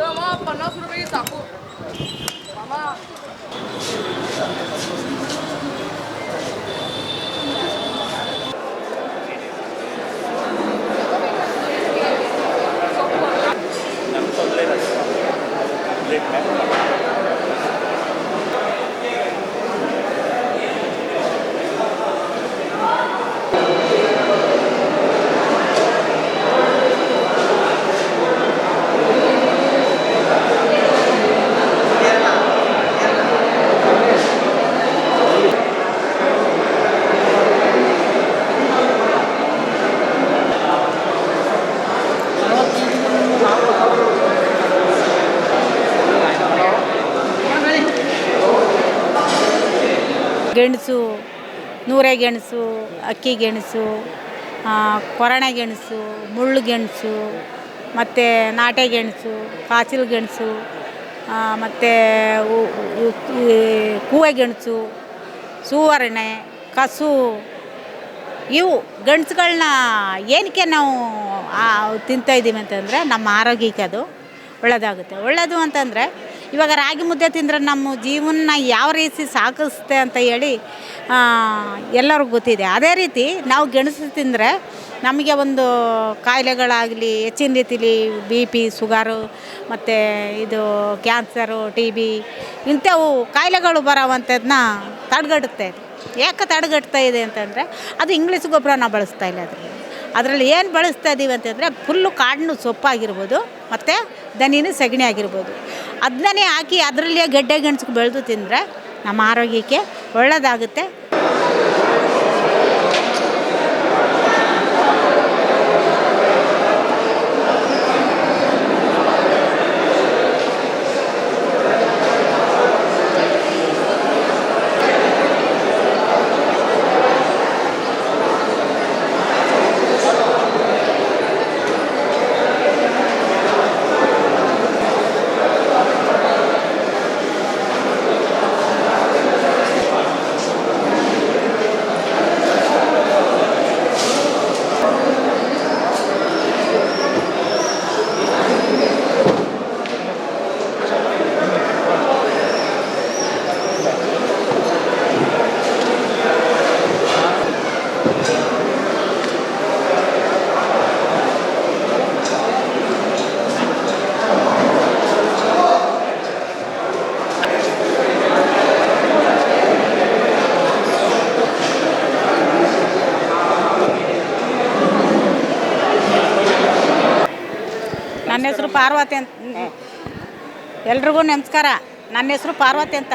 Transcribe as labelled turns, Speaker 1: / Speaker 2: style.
Speaker 1: मामा 50 रुपये की चाकू मामा
Speaker 2: ಗೆಣಸು, ನೂರೆ ಗೆಣಸು, ಅಕ್ಕಿ ಗೆಣಸು, ಕೊರಣ ಗೆಣಸು, ಮುಳ್ಳು ಗೆಣಸು, ಮತ್ತು ನಾಟೆ ಗೆಣಸು, ಕಾಚಿಲು ಗೆಣಸು, ಮತ್ತು ಕೂವೆ ಗೆಣಸು, ಸುವರ್ಣೆ, ಕಸು, ಇವು ಗೆಣಸುಗಳನ್ನ ಏನಕ್ಕೆ ನಾವು ತಿಂತಾಯಿದ್ದೀವಿ ಅಂತಂದರೆ ನಮ್ಮ ಆರೋಗ್ಯಕ್ಕೆ ಅದು ಒಳ್ಳೆಯದಾಗುತ್ತೆ. ಒಳ್ಳೆಯದು ಅಂತಂದರೆ ಇವಾಗ ರಾಗಿ ಮುದ್ದೆ ತಿಂದರೆ ನಮ್ಮ ಜೀವನ ಯಾವ ರೀತಿ ಸಾಗಿಸುತ್ತೆ ಅಂತ ಹೇಳಿ ಎಲ್ಲರಿಗೂ ಗೊತ್ತಿದೆ. ಅದೇ ರೀತಿ ನಾವು ಗೆಣಸು ತಿಂದರೆ ನಮಗೆ ಒಂದು ಕಾಯಿಲೆಗಳಾಗಲಿ ಹೆಚ್ಚಿನ ರೀತಿಲಿ BP, ಶುಗರು, ಮತ್ತು ಇದು ಕ್ಯಾನ್ಸರು, TB ಇಂಥವು ಕಾಯಿಲೆಗಳು ಬರೋವಂಥದ್ದನ್ನ ತಡೆಗಟ್ಟುತ್ತೆ. ಯಾಕೆ ತಡೆಗಟ್ತಾ ಇದೆ ಅಂತಂದರೆ ಅದು ಇಂಗ್ಲೀಷ್ ಗೊಬ್ಬರ ನಾವು ಬಳಸ್ತಾ ಇಲ್ಲ. ಅದರಲ್ಲಿ ಏನು ಬಳಸ್ತಾ ಇದ್ದೀವಿ ಅಂತಂದರೆ ಫುಲ್ಲು ಕಾಡಿನ ಸೊಪ್ಪಾಗಿರ್ಬೋದು ಮತ್ತು ದನಿನ ಸಗಣಿ ಆಗಿರ್ಬೋದು, ಅದನ್ನೇ ಹಾಕಿ ಅದರಲ್ಲೇ ಗೆಡ್ಡೆ ಗೆಣಸು ಬೆಳೆದು ತಿಂದರೆ ನಮ್ಮ ಆರೋಗ್ಯಕ್ಕೆ ಒಳ್ಳೆಯದಾಗುತ್ತೆ. ನನ್ನ ಹೆಸರು ಪಾರ್ವತಿ ಅಂತ. ಎಲ್ರಿಗೂ ನಮಸ್ಕಾರ. ನನ್ನ ಹೆಸರು ಪಾರ್ವತಿ ಅಂತ.